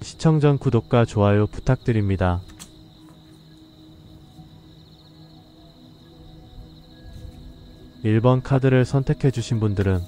시청 전 구독과 좋아요 부탁드립니다. 1번 카드를 선택해주신 분들은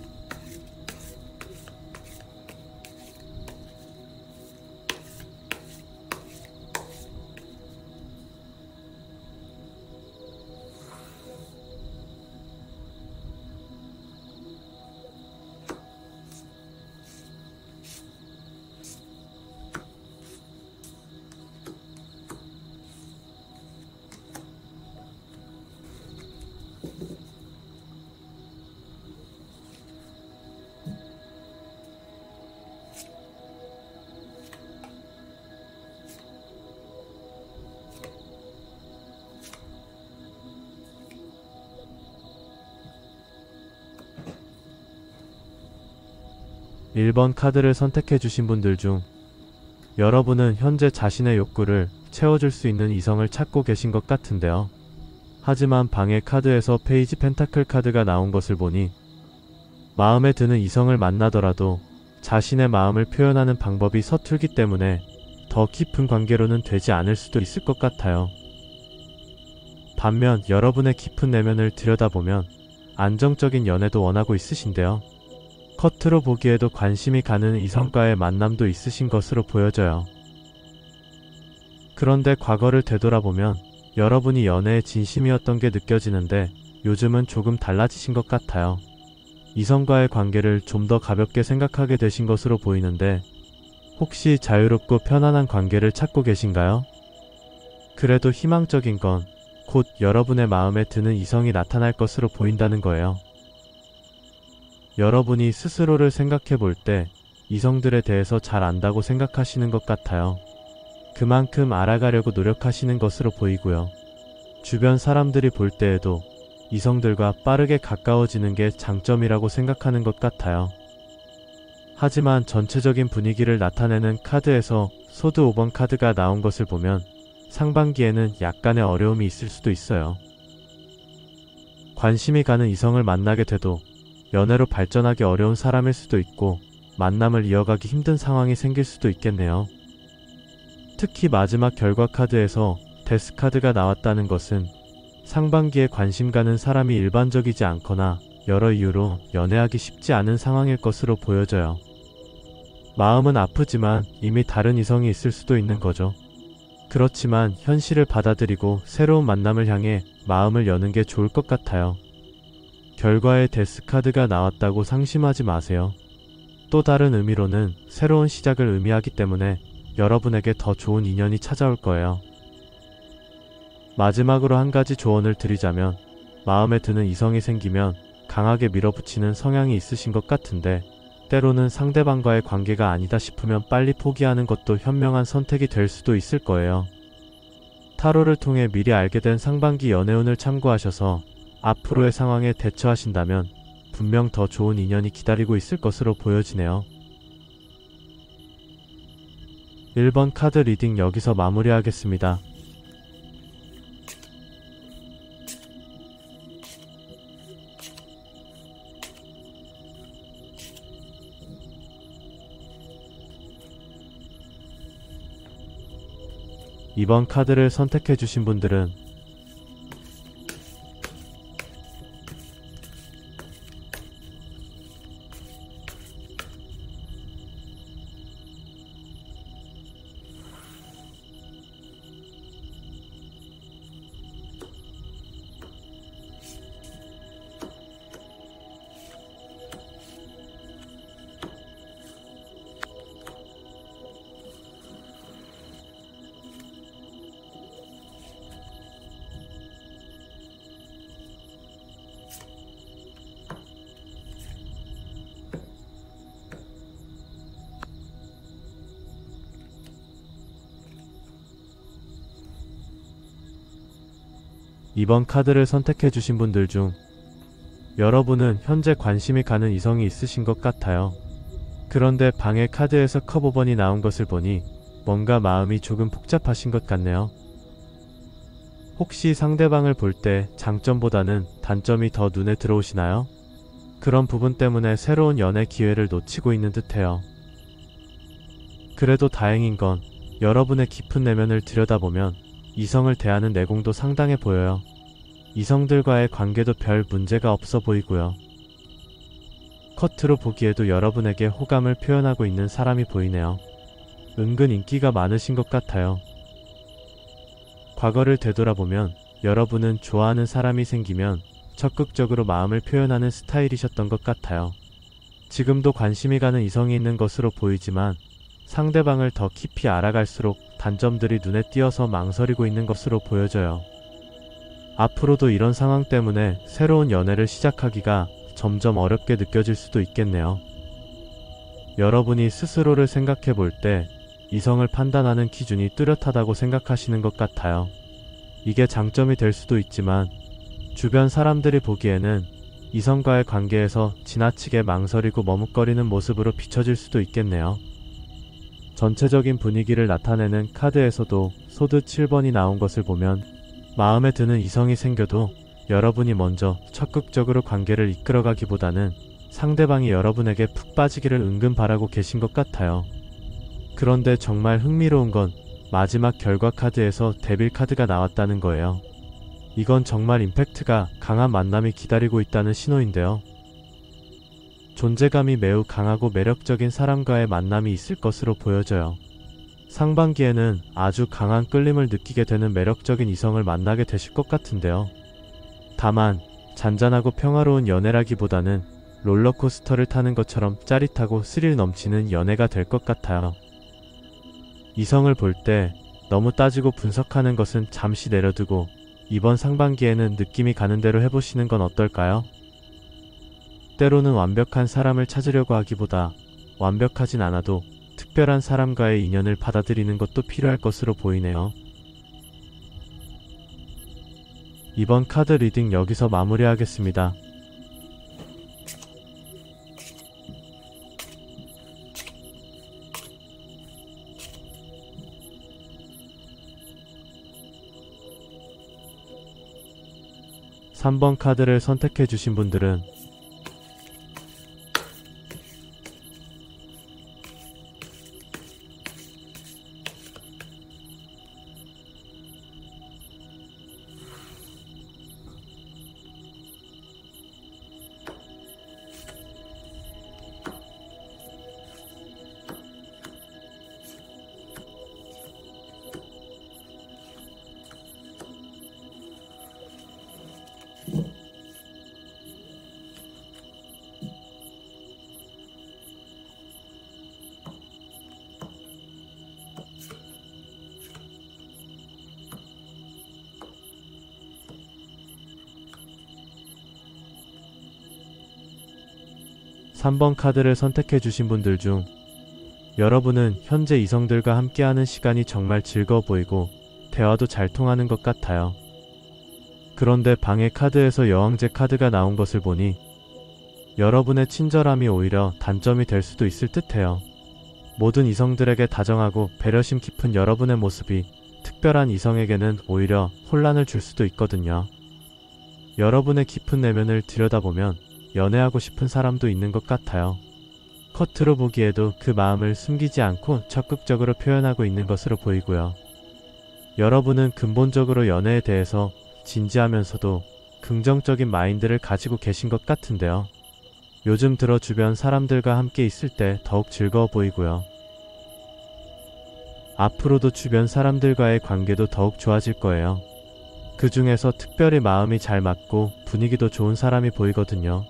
(1번) 카드를 선택해주신 분들 중 여러분은 현재 자신의 욕구를 채워줄 수 있는 이성을 찾고 계신 것 같은데요. 하지만 방해 카드에서 페이지 펜타클 카드가 나온 것을 보니 마음에 드는 이성을 만나더라도 자신의 마음을 표현하는 방법이 서툴기 때문에 더 깊은 관계로는 되지 않을 수도 있을 것 같아요. 반면 여러분의 깊은 내면을 들여다보면 안정적인 연애도 원하고 있으신데요. 겉으로 보기에도 관심이 가는 이성과의 만남도 있으신 것으로 보여져요. 그런데 과거를 되돌아보면 여러분이 연애에 진심이었던 게 느껴지는데 요즘은 조금 달라지신 것 같아요. 이성과의 관계를 좀 더 가볍게 생각하게 되신 것으로 보이는데 혹시 자유롭고 편안한 관계를 찾고 계신가요? 그래도 희망적인 건 곧 여러분의 마음에 드는 이성이 나타날 것으로 보인다는 거예요. 여러분이 스스로를 생각해 볼 때 이성들에 대해서 잘 안다고 생각하시는 것 같아요. 그만큼 알아가려고 노력하시는 것으로 보이고요. 주변 사람들이 볼 때에도 이성들과 빠르게 가까워지는 게 장점이라고 생각하는 것 같아요. 하지만 전체적인 분위기를 나타내는 카드에서 소드 5번 카드가 나온 것을 보면 상반기에는 약간의 어려움이 있을 수도 있어요. 관심이 가는 이성을 만나게 돼도 연애로 발전하기 어려운 사람일 수도 있고 만남을 이어가기 힘든 상황이 생길 수도 있겠네요. 특히 마지막 결과 카드에서 데스 카드가 나왔다는 것은 상반기에 관심 가는 사람이 일반적이지 않거나 여러 이유로 연애하기 쉽지 않은 상황일 것으로 보여져요. 마음은 아프지만 이미 다른 이성이 있을 수도 있는 거죠. 그렇지만 현실을 받아들이고 새로운 만남을 향해 마음을 여는 게 좋을 것 같아요. 결과에 데스 카드가 나왔다고 상심하지 마세요. 또 다른 의미로는 새로운 시작을 의미하기 때문에 여러분에게 더 좋은 인연이 찾아올 거예요. 마지막으로 한 가지 조언을 드리자면 마음에 드는 이성이 생기면 강하게 밀어붙이는 성향이 있으신 것 같은데 때로는 상대방과의 관계가 아니다 싶으면 빨리 포기하는 것도 현명한 선택이 될 수도 있을 거예요. 타로를 통해 미리 알게 된 상반기 연애운을 참고하셔서 앞으로의 상황에 대처하신다면 분명 더 좋은 인연이 기다리고 있을 것으로 보여지네요. 1번 카드 리딩 여기서 마무리하겠습니다. 이번 카드를 선택해주신 분들은 이번 카드를 선택해주신 분들 중 여러분은 현재 관심이 가는 이성이 있으신 것 같아요. 그런데 방해 카드에서 컵 5번이 나온 것을 보니 뭔가 마음이 조금 복잡하신 것 같네요. 혹시 상대방을 볼 때 장점보다는 단점이 더 눈에 들어오시나요? 그런 부분 때문에 새로운 연애 기회를 놓치고 있는 듯해요. 그래도 다행인 건 여러분의 깊은 내면을 들여다보면 이성을 대하는 내공도 상당해 보여요. 이성들과의 관계도 별 문제가 없어 보이고요. 겉으로 보기에도 여러분에게 호감을 표현하고 있는 사람이 보이네요. 은근 인기가 많으신 것 같아요. 과거를 되돌아보면 여러분은 좋아하는 사람이 생기면 적극적으로 마음을 표현하는 스타일이셨던 것 같아요. 지금도 관심이 가는 이성이 있는 것으로 보이지만 상대방을 더 깊이 알아갈수록 단점들이 눈에 띄어서 망설이고 있는 것으로 보여져요. 앞으로도 이런 상황 때문에 새로운 연애를 시작하기가 점점 어렵게 느껴질 수도 있겠네요. 여러분이 스스로를 생각해 볼 때 이성을 판단하는 기준이 뚜렷하다고 생각하시는 것 같아요. 이게 장점이 될 수도 있지만 주변 사람들이 보기에는 이성과의 관계에서 지나치게 망설이고 머뭇거리는 모습으로 비춰질 수도 있겠네요. 전체적인 분위기를 나타내는 카드에서도 소드 7번이 나온 것을 보면 마음에 드는 이성이 생겨도 여러분이 먼저 적극적으로 관계를 이끌어가기보다는 상대방이 여러분에게 푹 빠지기를 은근 바라고 계신 것 같아요. 그런데 정말 흥미로운 건 마지막 결과 카드에서 데빌 카드가 나왔다는 거예요. 이건 정말 임팩트가 강한 만남이 기다리고 있다는 신호인데요. 존재감이 매우 강하고 매력적인 사람과의 만남이 있을 것으로 보여져요. 상반기에는 아주 강한 끌림을 느끼게 되는 매력적인 이성을 만나게 되실 것 같은데요. 다만 잔잔하고 평화로운 연애라기보다는 롤러코스터를 타는 것처럼 짜릿하고 스릴 넘치는 연애가 될 것 같아요. 이성을 볼 때 너무 따지고 분석하는 것은 잠시 내려두고 이번 상반기에는 느낌이 가는 대로 해보시는 건 어떨까요? 때로는 완벽한 사람을 찾으려고 하기보다 완벽하진 않아도 특별한 사람과의 인연을 받아들이는 것도 필요할 것으로 보이네요. 이번 카드 리딩 여기서 마무리하겠습니다. (3번) 카드를 선택해주신 분들은 (3번) 카드를 선택해주신 분들 중 여러분은 현재 이성들과 함께하는 시간이 정말 즐거워 보이고 대화도 잘 통하는 것 같아요. 그런데 방해 카드에서 여왕제 카드가 나온 것을 보니 여러분의 친절함이 오히려 단점이 될 수도 있을 듯해요. 모든 이성들에게 다정하고 배려심 깊은 여러분의 모습이 특별한 이성에게는 오히려 혼란을 줄 수도 있거든요. 여러분의 깊은 내면을 들여다보면 연애하고 싶은 사람도 있는 것 같아요. 겉으로 보기에도 그 마음을 숨기지 않고 적극적으로 표현하고 있는 것으로 보이고요. 여러분은 근본적으로 연애에 대해서 진지하면서도 긍정적인 마인드를 가지고 계신 것 같은데요. 요즘 들어 주변 사람들과 함께 있을 때 더욱 즐거워 보이고요. 앞으로도 주변 사람들과의 관계도 더욱 좋아질 거예요. 그 중에서 특별히 마음이 잘 맞고 분위기도 좋은 사람이 보이거든요.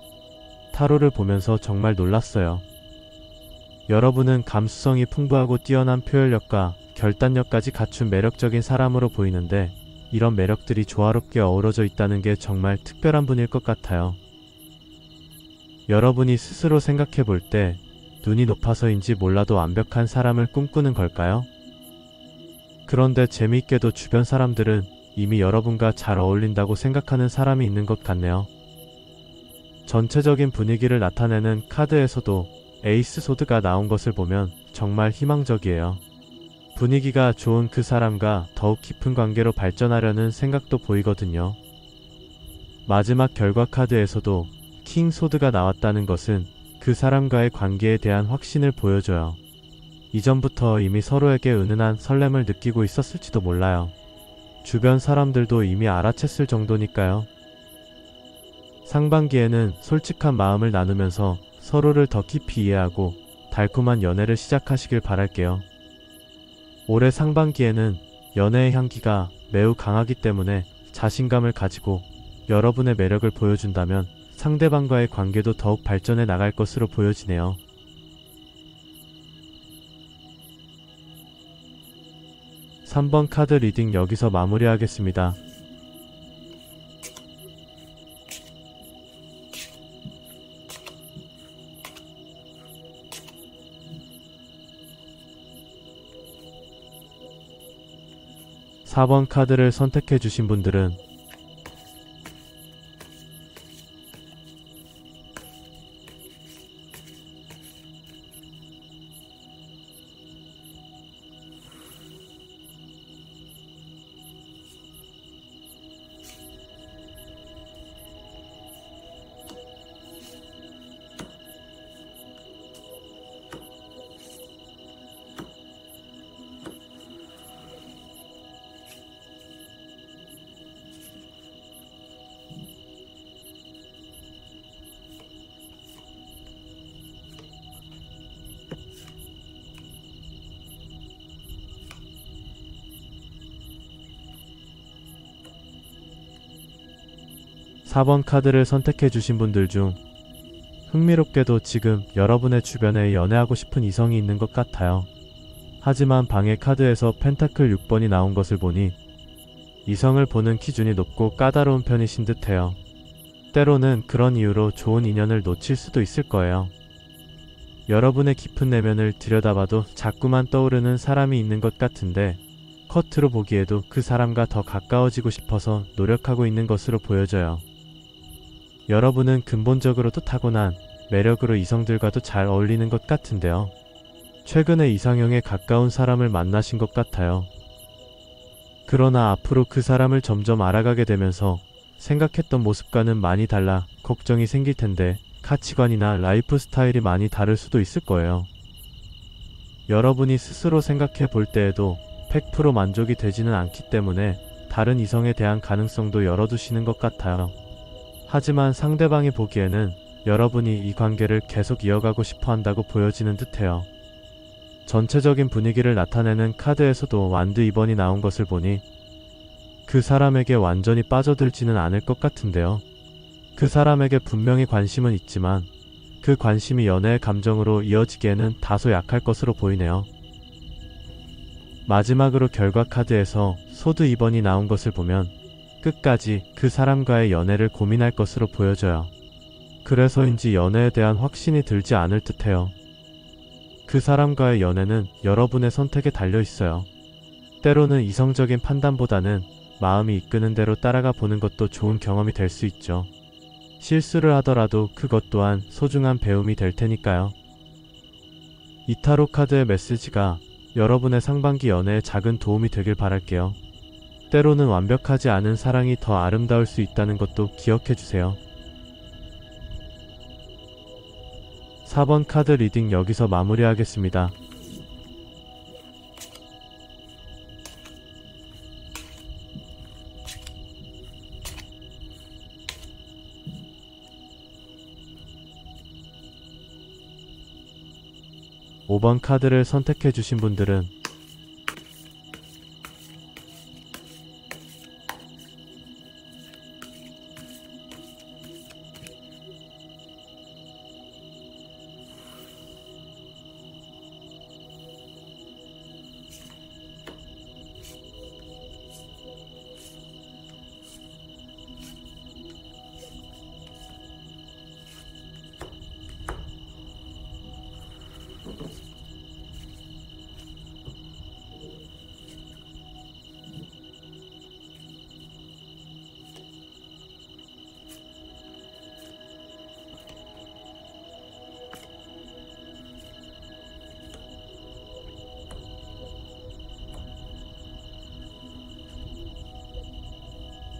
타로를 보면서 정말 놀랐어요. 여러분은 감수성이 풍부하고 뛰어난 표현력과 결단력까지 갖춘 매력적인 사람으로 보이는데 이런 매력들이 조화롭게 어우러져 있다는 게 정말 특별한 분일 것 같아요. 여러분이 스스로 생각해 볼 때 눈이 높아서인지 몰라도 완벽한 사람을 꿈꾸는 걸까요? 그런데 재미있게도 주변 사람들은 이미 여러분과 잘 어울린다고 생각하는 사람이 있는 것 같네요. 전체적인 분위기를 나타내는 카드에서도 에이스 소드가 나온 것을 보면 정말 희망적이에요. 분위기가 좋은 그 사람과 더욱 깊은 관계로 발전하려는 생각도 보이거든요. 마지막 결과 카드에서도 킹 소드가 나왔다는 것은 그 사람과의 관계에 대한 확신을 보여줘요. 이전부터 이미 서로에게 은은한 설렘을 느끼고 있었을지도 몰라요. 주변 사람들도 이미 알아챘을 정도니까요. 상반기에는 솔직한 마음을 나누면서 서로를 더 깊이 이해하고 달콤한 연애를 시작하시길 바랄게요. 올해 상반기에는 연애의 향기가 매우 강하기 때문에 자신감을 가지고 여러분의 매력을 보여준다면 상대방과의 관계도 더욱 발전해 나갈 것으로 보여지네요. (3번) 카드 리딩 여기서 마무리하겠습니다. (4번) 카드를 선택해 주신 분들은 (4번) 카드를 선택해 주신 분들 중 흥미롭게도 지금 여러분의 주변에 연애하고 싶은 이성이 있는 것 같아요. 하지만 방해 카드에서 펜타클 6번이 나온 것을 보니 이성을 보는 기준이 높고 까다로운 편이신 듯해요. 때로는 그런 이유로 좋은 인연을 놓칠 수도 있을 거예요. 여러분의 깊은 내면을 들여다봐도 자꾸만 떠오르는 사람이 있는 것 같은데 겉으로 보기에도 그 사람과 더 가까워지고 싶어서 노력하고 있는 것으로 보여져요. 여러분은 근본적으로도 타고난 매력으로 이성들과도 잘 어울리는 것 같은데요. 최근에 이상형에 가까운 사람을 만나신 것 같아요. 그러나 앞으로 그 사람을 점점 알아가게 되면서 생각했던 모습과는 많이 달라 걱정이 생길 텐데 가치관이나 라이프 스타일이 많이 다를 수도 있을 거예요. 여러분이 스스로 생각해 볼 때에도 100% 만족이 되지는 않기 때문에 다른 이성에 대한 가능성도 열어두시는 것 같아요. 하지만 상대방이 보기에는 여러분이 이 관계를 계속 이어가고 싶어 한다고 보여지는 듯해요. 전체적인 분위기를 나타내는 카드에서도 완드 2번이 나온 것을 보니 그 사람에게 완전히 빠져들지는 않을 것 같은데요. 그 사람에게 분명히 관심은 있지만 그 관심이 연애의 감정으로 이어지기에는 다소 약할 것으로 보이네요. 마지막으로 결과 카드에서 소드 2번이 나온 것을 보면 끝까지 그 사람과의 연애를 고민할 것으로 보여져요. 그래서인지 연애에 대한 확신이 들지 않을 듯해요. 그 사람과의 연애는 여러분의 선택에 달려 있어요. 때로는 이성적인 판단보다는 마음이 이끄는 대로 따라가 보는 것도 좋은 경험이 될 수 있죠. 실수를 하더라도 그것 또한 소중한 배움이 될 테니까요. 이 타로 카드의 메시지가 여러분의 상반기 연애에 작은 도움이 되길 바랄게요. 때로는 완벽하지 않은 사랑이 더 아름다울 수 있다는 것도 기억해주세요. 4번 카드 리딩 여기서 마무리하겠습니다. (5번) 카드를 선택해주신 분들은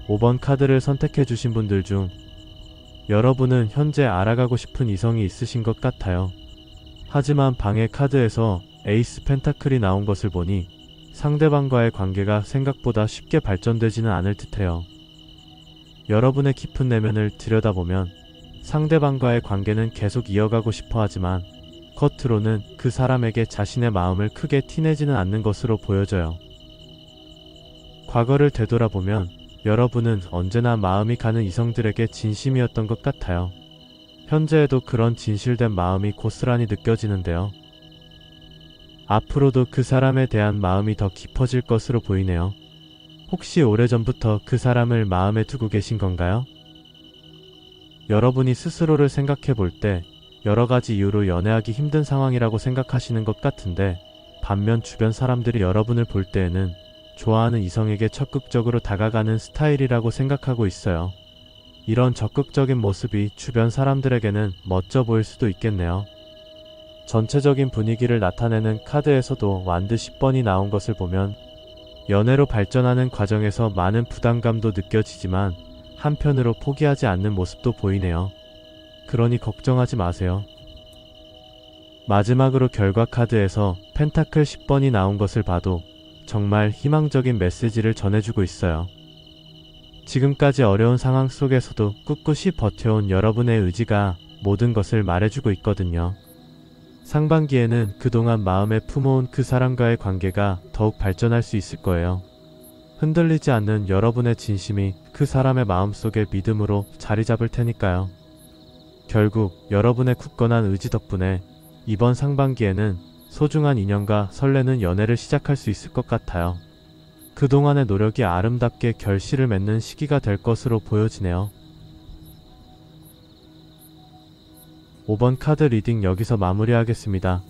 (5번) 카드를 선택해주신 분들 중 여러분은 현재 알아가고 싶은 이성이 있으신 것 같아요. 하지만 방해 카드에서 에이스 펜타클이 나온 것을 보니 상대방과의 관계가 생각보다 쉽게 발전되지는 않을 듯해요. 여러분의 깊은 내면을 들여다보면 상대방과의 관계는 계속 이어가고 싶어 하지만 겉으로는 그 사람에게 자신의 마음을 크게 티내지는 않는 것으로 보여져요. 과거를 되돌아보면 여러분은 언제나 마음이 가는 이성들에게 진심이었던 것 같아요. 현재에도 그런 진실된 마음이 고스란히 느껴지는데요. 앞으로도 그 사람에 대한 마음이 더 깊어질 것으로 보이네요. 혹시 오래전부터 그 사람을 마음에 두고 계신 건가요? 여러분이 스스로를 생각해 볼 때 여러 가지 이유로 연애하기 힘든 상황이라고 생각하시는 것 같은데, 반면 주변 사람들이 여러분을 볼 때에는 좋아하는 이성에게 적극적으로 다가가는 스타일이라고 생각하고 있어요. 이런 적극적인 모습이 주변 사람들에게는 멋져 보일 수도 있겠네요. 전체적인 분위기를 나타내는 카드에서도 완드 10번이 나온 것을 보면 연애로 발전하는 과정에서 많은 부담감도 느껴지지만 한편으로 포기하지 않는 모습도 보이네요. 그러니 걱정하지 마세요. 마지막으로 결과 카드에서 펜타클 10번이 나온 것을 봐도 정말 희망적인 메시지를 전해주고 있어요. 지금까지 어려운 상황 속에서도 꿋꿋이 버텨온 여러분의 의지가 모든 것을 말해주고 있거든요. 상반기에는 그동안 마음에 품어온 그 사람과의 관계가 더욱 발전할 수 있을 거예요. 흔들리지 않는 여러분의 진심이 그 사람의 마음속에 믿음으로 자리 잡을 테니까요. 결국 여러분의 굳건한 의지 덕분에 이번 상반기에는 소중한 인연과 설레는 연애를 시작할 수 있을 것 같아요. 그동안의 노력이 아름답게 결실을 맺는 시기가 될 것으로 보여지네요. 5번 카드 리딩 여기서 마무리하겠습니다.